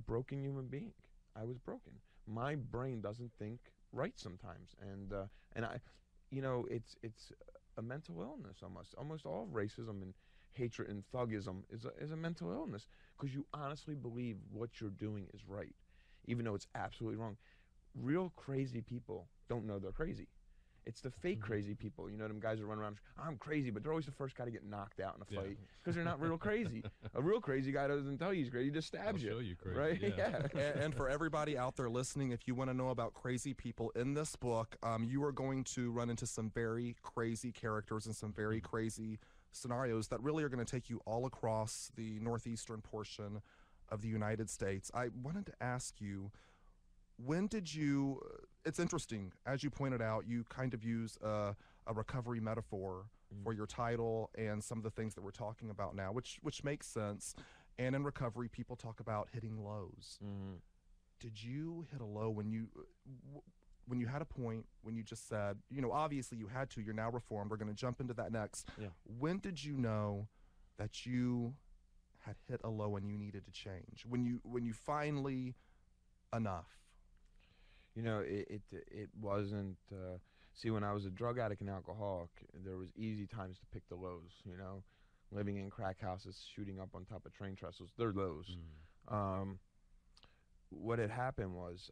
broken human being. I was broken. My brain doesn't think right sometimes, and I, it's a mental illness almost. Almost all racism and hatred and thugism is a mental illness because you honestly believe what you're doing is right, even though it's absolutely wrong. Real crazy people don't know they're crazy. It's the fake crazy people. You know, them guys that run around, I'm crazy, but they're always the first guy to get knocked out in a fight because they're not real crazy. A real crazy guy doesn't tell you he's crazy, he just stabs you. I'll show you crazy, right? yeah. And for everybody out there listening, if you want to know about crazy people in this book, you are going to run into some very crazy characters and some very crazy scenarios that really are going to take you all across the northeastern portion of the United States. I wanted to ask you, when did you, it's interesting, as you pointed out, you kind of use a recovery metaphor for your title and some of the things that we're talking about now, which makes sense. And in recovery, people talk about hitting lows. Did you hit a low when you had a point when you just said, you know, obviously you had to, you're now reformed, we're going to jump into that next. When did you know that you had hit a low and you needed to change? When you finally, enough? You know, it wasn't. See, when I was a drug addict and alcoholic, there was easy times to pick the lows. You know, living in crack houses, shooting up on top of train trestles, they're lows. What had happened was,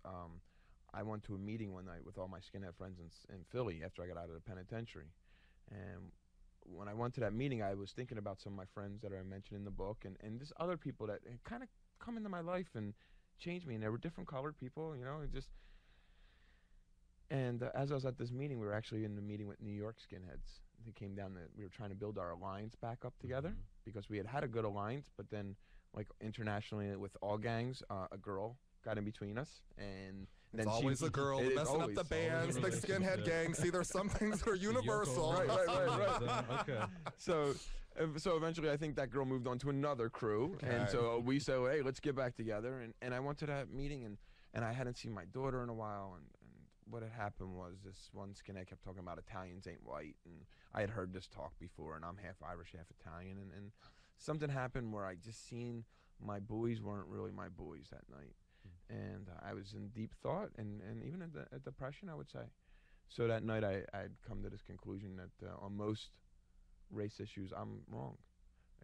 I went to a meeting one night with all my skinhead friends in Philly after I got out of the penitentiary, and when I went to that meeting, I was thinking about some of my friends that I mentioned in the book, and just other people that had kind of come into my life and changed me, and they were different colored people, you know, and as I was at this meeting, we were actually in the meeting with New York skinheads. They came down, we were trying to build our alliance back up together because we had a good alliance, but then, like internationally with all gangs, a girl got in between us, and It's then always a girl messing up the bands, the skinhead gang. See, there's some things that are universal. Right. Okay. So eventually, I think that girl moved on to another crew, and so we said, hey, let's get back together. And I went to that meeting, and I hadn't seen my daughter in a while, and what had happened was this one skinhead kept talking about Italians ain't white, and I had heard this talk before, and I'm half Irish, half Italian, and something happened where I just seen my boys weren't really my boys that night. And I was in deep thought and even a depression, I would say. So that night I'd come to this conclusion that on most race issues I'm wrong.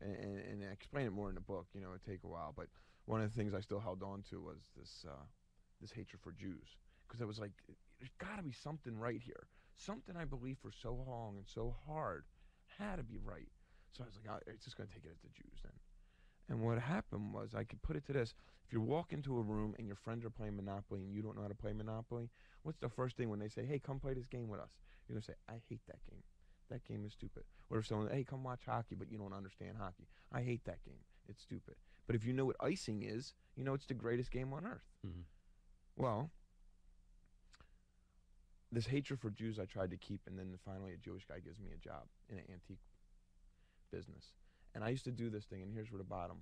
And I explain it more in the book, you know, it'd take a while. But one of the things I still held on to was this hatred for Jews. Because I was like, there's got to be something right here. Something I believed for so long and so hard had to be right. So I was like, it's just going to take it as the Jews then. And what happened was, I could put it to this: if you walk into a room and your friends are playing Monopoly and you don't know how to play Monopoly, what's the first thing when they say, hey, come play this game with us? You're going to say, I hate that game. That game is stupid. Or if someone, hey, come watch hockey, but you don't understand hockey. I hate that game. It's stupid. But if you know what icing is, you know it's the greatest game on earth. Well, this hatred for Jews I tried to keep, and then finally a Jewish guy gives me a job in an antique business. And I used to do this thing, and here's where the bottom.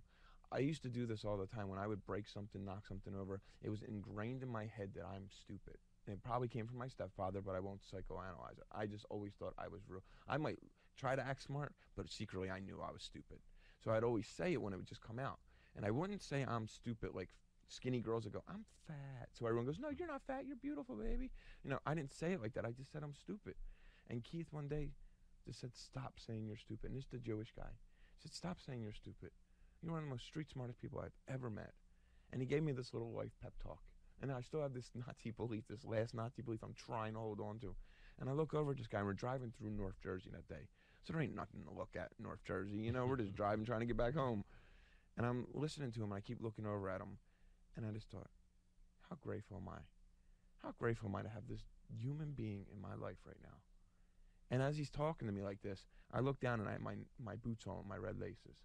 I used to do this all the time. When I would break something, knock something over, it was ingrained in my head that I'm stupid. And it probably came from my stepfather, but I won't psychoanalyze it. I just always thought I was real. I might try to act smart, but secretly I knew I was stupid. So I'd always say it when it would just come out. And I wouldn't say I'm stupid like skinny girls that go, I'm fat. So everyone goes, no, you're not fat, you're beautiful, baby. You know, I didn't say it like that. I just said I'm stupid. And Keith one day just said, stop saying you're stupid. And this is the Jewish guy. He said, stop saying you're stupid. You're one of the most street smartest people I've ever met. And he gave me this little life pep talk. And I still have this Nazi belief, this last Nazi belief I'm trying to hold on to. And I look over at this guy, and we're driving through North Jersey that day. So there ain't nothing to look at in North Jersey. You know, we're just driving, trying to get back home. And I'm listening to him, and I keep looking over at him. And I just thought, how grateful am I? How grateful am I to have this human being in my life right now? And as he's talking to me like this, I look down and I have my boots on, my red laces.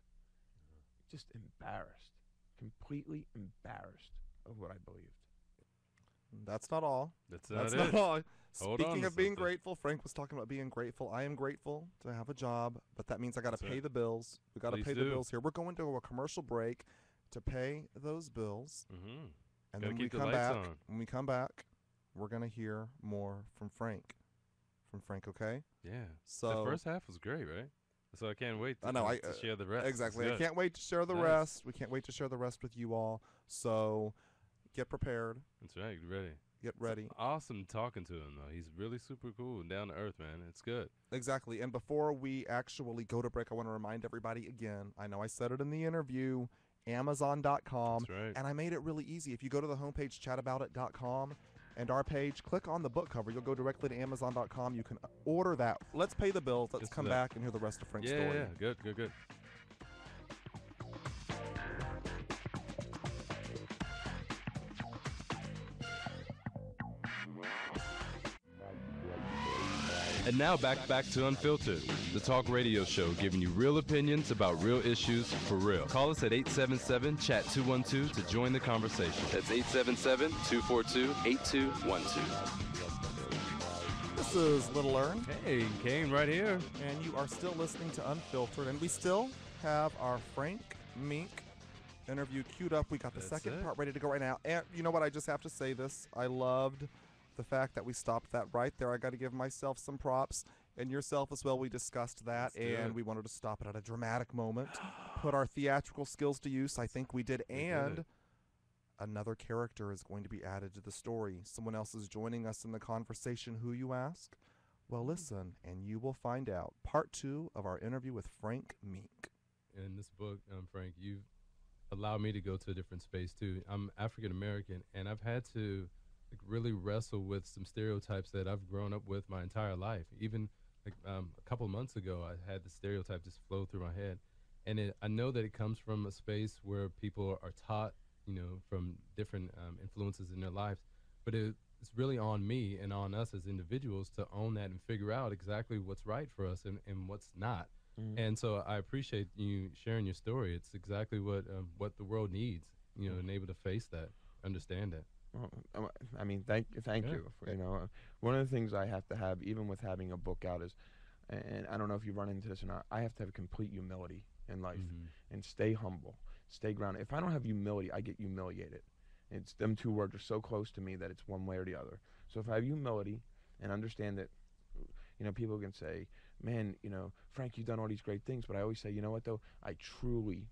Just embarrassed, completely embarrassed of what I believed. That's not all. That's not all. Hold on Speaking to of being something. grateful, Frank was talking about being grateful. I am grateful to have a job, but that means I got to That's pay right. the bills. We got to Please pay the do. bills here. We're going to a commercial break to pay those bills. Mm-hmm. And Gotta then when we keep the come lights back, on. we're going to hear more from Frank. Okay? Yeah. So The first half was great, right? So I can't wait I know, to share the rest. Exactly. I can't wait to share the rest. We can't wait to share the rest with you all. So get prepared. That's right. Get ready. Get ready. It's awesome talking to him, though. He's really super cool and down to earth, man. It's good. Exactly. And before we actually go to break, I want to remind everybody again, I know I said it in the interview, Amazon.com. That's right. And I made it really easy. If you go to the homepage, chataboutit.com, and our page, click on the book cover. You'll go directly to Amazon.com. You can order that. Let's pay the bills. Let's come back and hear the rest of Frank's story. Yeah, good, good, good. And now back to Unfiltered, the talk radio show giving you real opinions about real issues for real. Call us at 877-CHAT-212 to join the conversation. That's 877-242-8212. This is Little Ern. Hey, Kaine right here. And you are still listening to Unfiltered. And we still have our Frank Meek interview queued up. We got the second part ready to go right now. And you know what? I just have to say this. I loved the fact that we stopped that right there. I got to give myself some props, and yourself as well. We discussed that, and we wanted to stop it at a dramatic moment, put our theatrical skills to use. I think we did, and another character is going to be added to the story. Someone else is joining us in the conversation. Who, you ask? Well, listen, and you will find out. Part 2 of our interview with Frank Meek. In this book, Frank, you've allowed me to go to a different space, too. I'm African-American, and I've had to really wrestle with some stereotypes that I've grown up with my entire life. Even a couple of months ago, I had the stereotype just flow through my head. And I know that it comes from a space where people are taught, from different influences in their lives. But it's really on me and on us as individuals to own that and figure out exactly what's right for us and what's not. And so I appreciate you sharing your story. It's exactly what the world needs, and able to face that, understand that. Well, I mean, thank you. One of the things I have to have, even with having a book out, is, and I don't know if you run into this or not, I have to have complete humility in life and stay humble, stay grounded. If I don't have humility, I get humiliated. It's them two words are so close to me that it's one way or the other. So if I have humility and understand that, people can say, man, Frank, you've done all these great things, but I always say, you know what though, I truly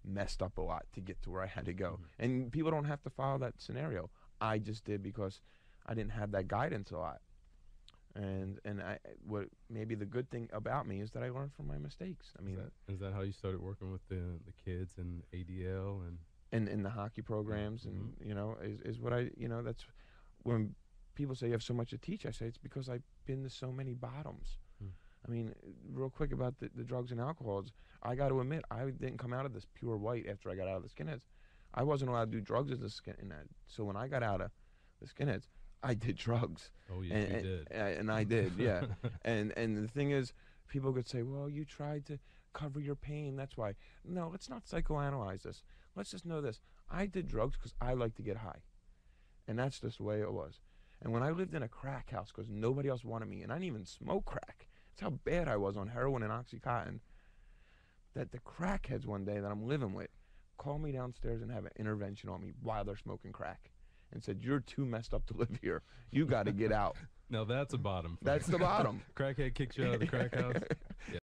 messed up a lot to get to where I had to go. And people don't have to follow that scenario. I just did because I didn't have that guidance a lot. And what maybe the good thing about me is that I learned from my mistakes. I mean, is that how you started working with the kids and ADL and in the hockey programs and is what I that's when people say you have so much to teach. I say it's because I've been to so many bottoms. I mean, real quick about the drugs and alcohols, I got to admit, I didn't come out of this pure white after I got out of the skinheads. I wasn't allowed to do drugs as a skinhead. So when I got out of the skinheads, I did drugs. Oh, yes, you did. And I did, yeah. and the thing is, people could say, well, you tried to cover your pain, that's why. No, let's not psychoanalyze this. Let's just know this. I did drugs because I like to get high. And that's just the way it was. And when I lived in a crack house because nobody else wanted me, and I didn't even smoke crack, that's how bad I was on heroin and Oxycontin, that the crackheads one day that I'm living with called me downstairs and have an intervention on me while they're smoking crack and said, you're too messed up to live here. You got to get out. Now that's a bottom. That's the bottom. Crackhead kicks you out of the crack house.